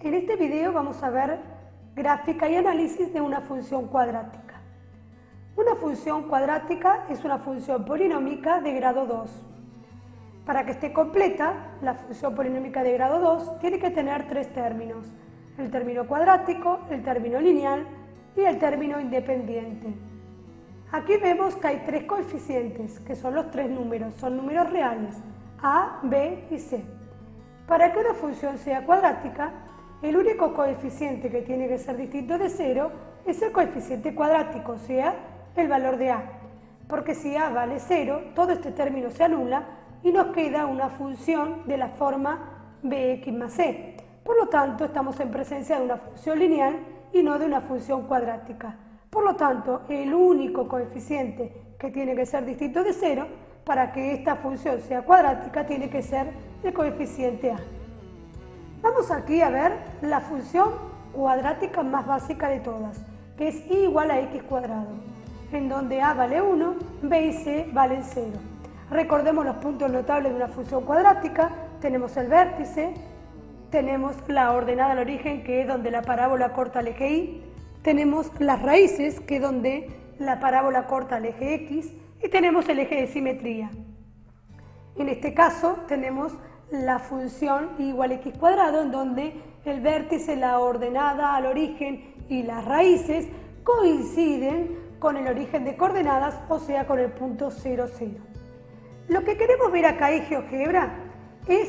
En este video vamos a ver gráfica y análisis de una función cuadrática. Una función cuadrática es una función polinómica de grado 2. Para que esté completa, la función polinómica de grado 2 tiene que tener tres términos: el término cuadrático, el término lineal y el término independiente. Aquí vemos que hay tres coeficientes, que son los tres números, son números reales, a, b y c. Para que una función sea cuadrática, el único coeficiente que tiene que ser distinto de 0 es el coeficiente cuadrático, o sea, el valor de a. Porque si a vale 0, todo este término se anula y nos queda una función de la forma bx más c. Por lo tanto, estamos en presencia de una función lineal y no de una función cuadrática. Por lo tanto, el único coeficiente que tiene que ser distinto de 0 para que esta función sea cuadrática tiene que ser el coeficiente a. Vamos aquí a ver la función cuadrática más básica de todas, que es i igual a x cuadrado, en donde a vale 1, b y c valen 0. Recordemos los puntos notables de una función cuadrática. Tenemos el vértice, tenemos la ordenada al origen, que es donde la parábola corta el eje y, tenemos las raíces, que es donde la parábola corta el eje x, y tenemos el eje de simetría. En este caso tenemos la función i igual a x cuadrado, en donde el vértice, la ordenada al origen y las raíces coinciden con el origen de coordenadas, o sea, con el punto 0, 0. Lo que queremos ver acá en GeoGebra es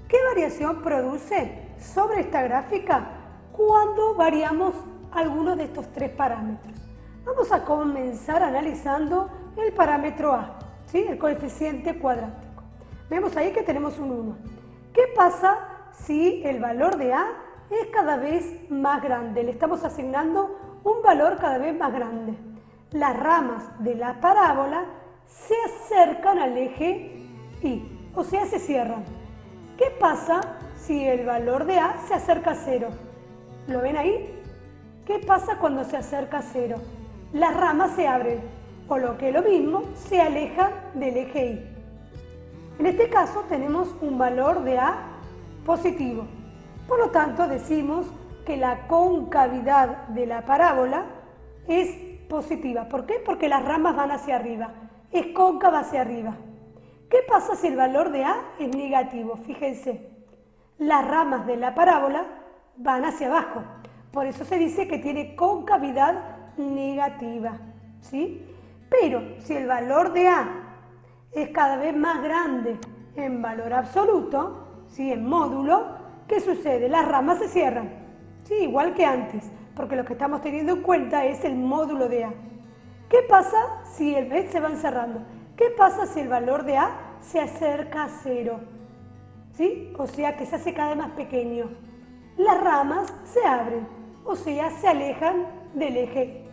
qué variación produce sobre esta gráfica cuando variamos algunos de estos tres parámetros. Vamos a comenzar analizando el parámetro a, ¿sí? El coeficiente cuadrático. Vemos ahí que tenemos un 1. ¿Qué pasa si el valor de a es cada vez más grande? Le estamos asignando un valor cada vez más grande. Las ramas de la parábola se acercan al eje y, o sea, se cierran. ¿Qué pasa si el valor de a se acerca a 0? ¿Lo ven ahí? ¿Qué pasa cuando se acerca a 0? Las ramas se abren, o lo que es lo mismo, se alejan del eje y. En este caso tenemos un valor de a positivo. Por lo tanto, decimos que la concavidad de la parábola es positiva. ¿Por qué? Porque las ramas van hacia arriba. Es cóncava hacia arriba. ¿Qué pasa si el valor de a es negativo? Fíjense, las ramas de la parábola van hacia abajo. Por eso se dice que tiene concavidad negativa, ¿sí? Pero si el valor de a es cada vez más grande en valor absoluto, ¿sí? En módulo, ¿qué sucede? Las ramas se cierran, ¿sí? Igual que antes, porque lo que estamos teniendo en cuenta es el módulo de a. ¿Qué pasa si el B se van cerrando? ¿Qué pasa si el valor de a se acerca a 0? ¿Sí? O sea, que se hace cada vez más pequeño. Las ramas se abren, o sea, se alejan del eje.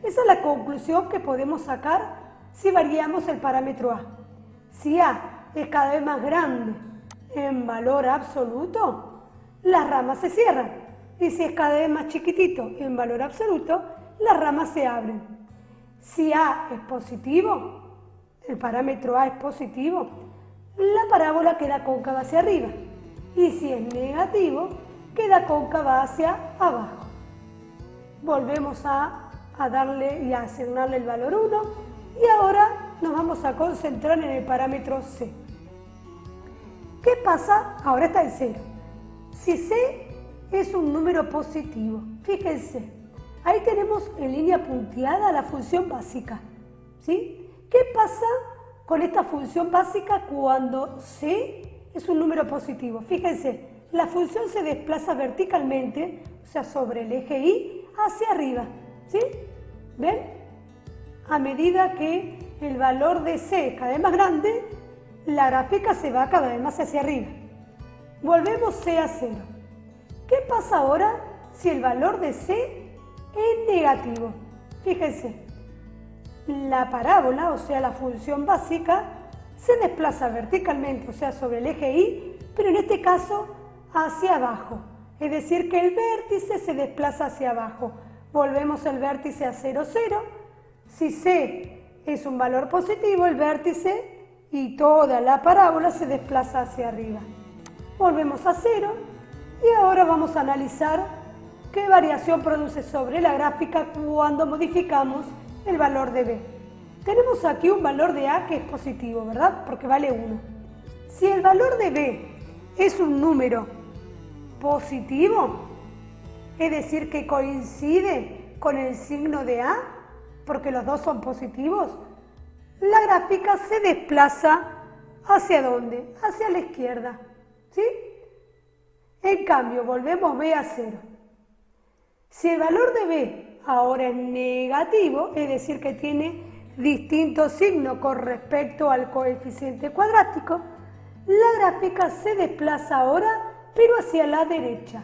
Esa es la conclusión que podemos sacar si variamos el parámetro a. Si a es cada vez más grande en valor absoluto, las ramas se cierran. Y si es cada vez más chiquitito en valor absoluto, las ramas se abren. Si a es positivo, el parámetro a es positivo, la parábola queda cóncava hacia arriba. Y si es negativo, queda cóncava hacia abajo. Volvemos a darle y a asignarle el valor 1 y ahora nos vamos a concentrar en el parámetro c. ¿Qué pasa? Ahora está en 0. Si c es un número positivo, fíjense, ahí tenemos en línea punteada la función básica, ¿sí? ¿Qué pasa con esta función básica cuando c es un número positivo? Fíjense, la función se desplaza verticalmente, o sea, sobre el eje y hacia arriba, ¿sí? ¿Ven? A medida que el valor de c es cada vez más grande, la gráfica se va cada vez más hacia arriba. Volvemos c a 0. ¿Qué pasa ahora si el valor de c es negativo? Fíjense, la parábola, o sea, la función básica, se desplaza verticalmente, o sea, sobre el eje y, pero en este caso hacia abajo. Es decir, que el vértice se desplaza hacia abajo. Volvemos el vértice a 0, 0. Si c es un valor positivo, el vértice y toda la parábola se desplaza hacia arriba. Volvemos a 0 Y ahora vamos a analizar qué variación produce sobre la gráfica cuando modificamos el valor de b. Tenemos aquí un valor de a que es positivo, ¿verdad? Porque vale 1. Si el valor de b es un número positivo, es decir, que coincide con el signo de a, porque los dos son positivos, la gráfica se desplaza ¿hacia dónde? Hacia la izquierda, ¿sí? En cambio, volvemos b a 0. Si el valor de b ahora es negativo, es decir, que tiene distinto signo con respecto al coeficiente cuadrático, la gráfica se desplaza ahora, pero hacia la derecha,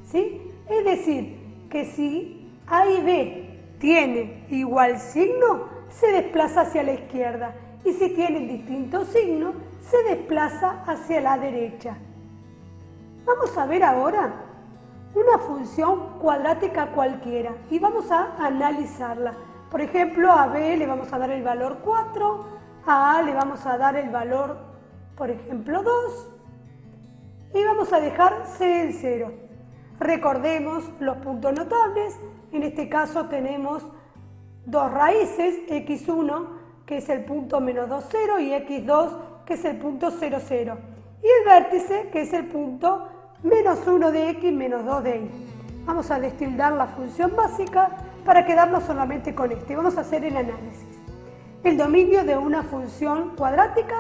¿sí? Es decir, que si a y b tienen igual signo, se desplaza hacia la izquierda, y si tienen distinto signo, se desplaza hacia la derecha. Vamos a ver ahora una función cuadrática cualquiera y vamos a analizarla. Por ejemplo, a b le vamos a dar el valor 4, a le vamos a dar el valor, por ejemplo, 2, y vamos a dejar c en 0. Recordemos los puntos notables. En este caso tenemos dos raíces, x1, que es el punto menos 2, 0, y x2, que es el punto 0, 0. Y el vértice, que es el punto menos 1 de x menos 2 de y. Vamos a destildar la función básica para quedarnos solamente con este. Vamos a hacer el análisis. El dominio de una función cuadrática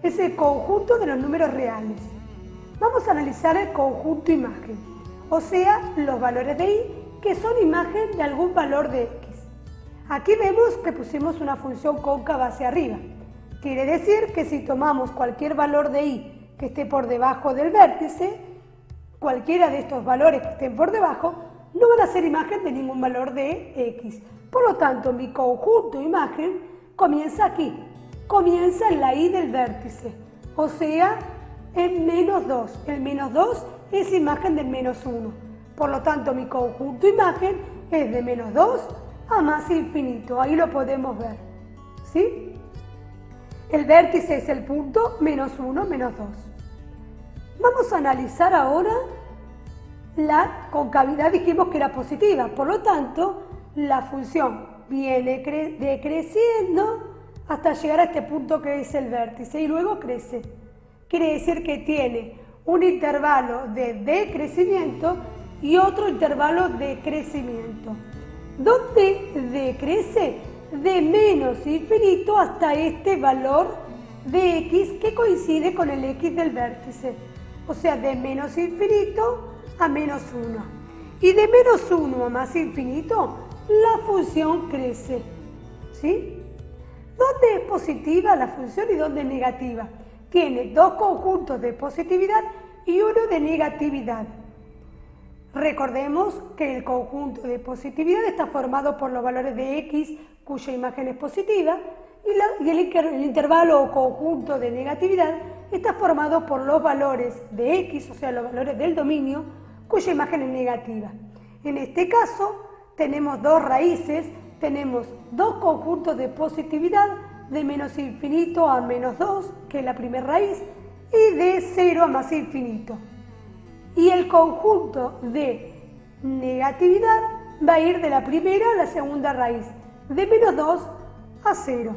es el conjunto de los números reales. Vamos a analizar el conjunto imagen, o sea, los valores de y que son imagen de algún valor de x. Aquí vemos que pusimos una función cóncava hacia arriba. Quiere decir que si tomamos cualquier valor de y que esté por debajo del vértice, cualquiera de estos valores que estén por debajo no van a ser imagen de ningún valor de x. Por lo tanto, mi conjunto imagen comienza aquí, comienza en la y del vértice, o sea, en menos 2. El menos 2 es imagen del menos 1. Por lo tanto, mi conjunto imagen es de menos 2 a más infinito. Ahí lo podemos ver, ¿sí? El vértice es el punto menos 1, menos 2. Vamos a analizar ahora la concavidad. Dijimos que era positiva, por lo tanto, la función viene decreciendo hasta llegar a este punto que es el vértice y luego crece. Quiere decir que tiene un intervalo de decrecimiento y otro intervalo de crecimiento. ¿Dónde decrece? De menos infinito hasta este valor de x que coincide con el x del vértice. O sea, de menos infinito a menos 1. Y de menos 1 a más infinito, la función crece, ¿sí? ¿Dónde es positiva la función y dónde es negativa? Tiene dos conjuntos de positividad y uno de negatividad. Recordemos que el conjunto de positividad está formado por los valores de x, cuya imagen es positiva, y el intervalo o conjunto de negatividad está formado por los valores de x, o sea, los valores del dominio, cuya imagen es negativa. En este caso, tenemos dos raíces, tenemos dos conjuntos de positividad, de menos infinito a menos 2, que es la primera raíz, y de 0 a más infinito. Y el conjunto de negatividad va a ir de la primera a la segunda raíz, de menos 2 a 0.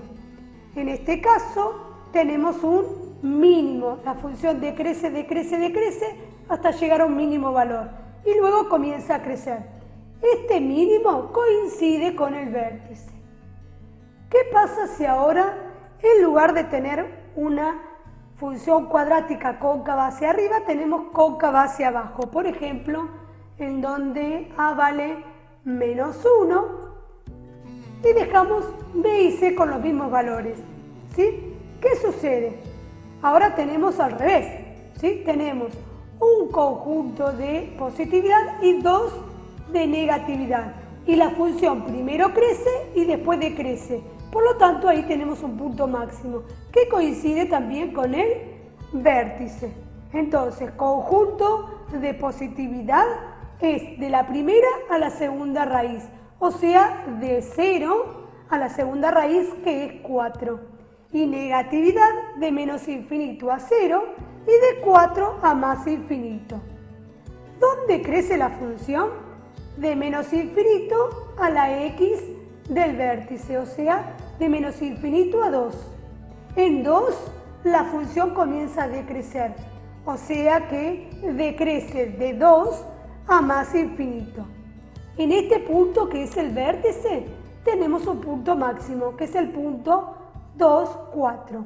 En este caso tenemos un mínimo, la función decrece, decrece, decrece hasta llegar a un mínimo valor y luego comienza a crecer. Este mínimo coincide con el vértice. ¿Qué pasa si ahora, en lugar de tener una función cuadrática cóncava hacia arriba, tenemos cóncava hacia abajo? Por ejemplo, en donde a vale menos 1 y dejamos b y c con los mismos valores, ¿sí? ¿Qué sucede? Ahora tenemos al revés, ¿sí? Tenemos un conjunto de positividad y dos de negatividad. Y la función primero crece y después decrece. Por lo tanto, ahí tenemos un punto máximo que coincide también con el vértice. Entonces, conjunto de positividad es de la primera a la segunda raíz, o sea, de 0 a la segunda raíz, que es 4. Y negatividad de menos infinito a 0 y de 4 a más infinito. ¿Dónde crece la función? De menos infinito a la x del vértice, o sea, de menos infinito a 2. En 2 la función comienza a decrecer, o sea que decrece de 2 a más infinito. En este punto, que es el vértice, tenemos un punto máximo, que es el punto 2, 4.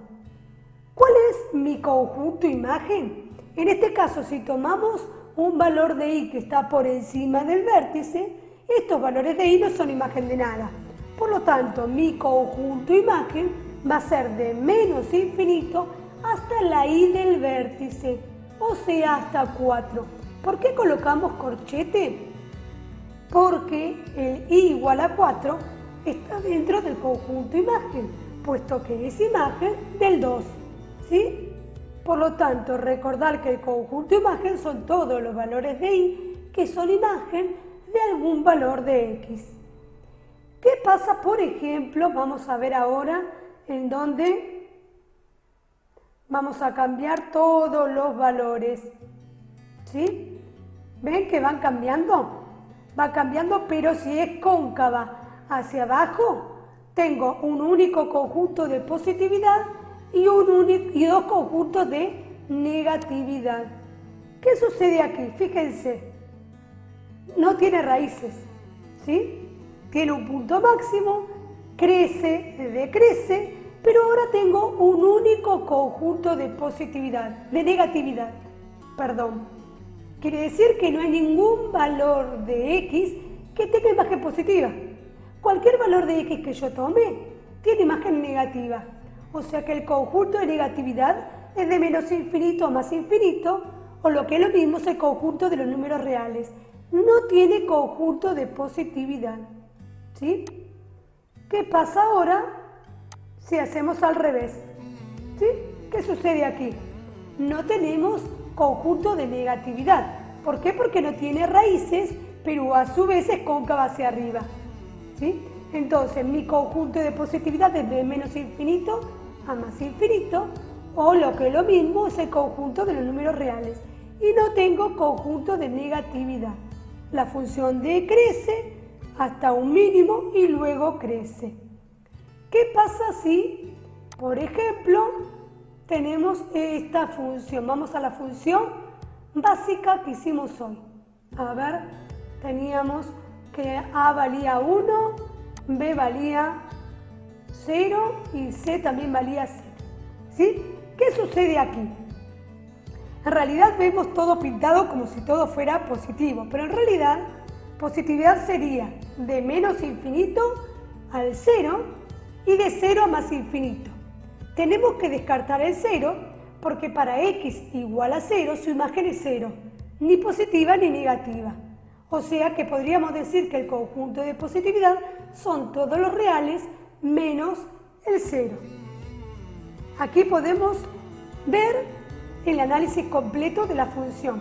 ¿Cuál es mi conjunto imagen? En este caso, si tomamos un valor de y que está por encima del vértice, estos valores de y no son imagen de nada. Por lo tanto, mi conjunto imagen va a ser de menos infinito hasta la y del vértice, o sea, hasta 4. ¿Por qué colocamos corchete? Porque el y igual a 4 está dentro del conjunto imagen, puesto que es imagen del 2, ¿sí? Por lo tanto, recordar que el conjunto imagen son todos los valores de y que son imagen de algún valor de x. ¿Qué pasa, por ejemplo? Vamos a ver ahora en donde vamos a cambiar todos los valores, ¿sí? ¿Ven que van cambiando? Va cambiando, pero si es cóncava hacia abajo, tengo un único conjunto de positividad y dos conjuntos de negatividad. ¿Qué sucede aquí? Fíjense, no tiene raíces, ¿sí? Tiene un punto máximo, crece, decrece, pero ahora tengo un único conjunto de positividad, de negatividad, perdón. Quiere decir que no hay ningún valor de x que tenga imagen positiva. Cualquier valor de x que yo tome tiene imagen negativa. O sea que el conjunto de negatividad es de menos infinito a más infinito, o lo que es lo mismo es el conjunto de los números reales. No tiene conjunto de positividad, ¿sí? ¿Qué pasa ahora si hacemos al revés? ¿Sí? ¿Qué sucede aquí? No tenemos conjunto de negatividad. ¿Por qué? Porque no tiene raíces, pero a su vez es cóncava hacia arriba, ¿sí? Entonces, mi conjunto de positividad es de menos infinito a más infinito, o lo que es lo mismo es el conjunto de los números reales. Y no tengo conjunto de negatividad. La función decrece hasta un mínimo y luego crece. ¿Qué pasa si, por ejemplo, tenemos esta función? Vamos a la función básica que hicimos hoy. A ver, teníamos que A valía 1, B valía 0 y C también valía 0. ¿Sí? ¿Qué sucede aquí? En realidad vemos todo pintado como si todo fuera positivo, pero en realidad positividad sería de menos infinito al 0 y de 0 a más infinito. Tenemos que descartar el 0 porque para x igual a 0 su imagen es 0, ni positiva ni negativa. O sea que podríamos decir que el conjunto de positividad son todos los reales menos el 0. Aquí podemos ver el análisis completo de la función.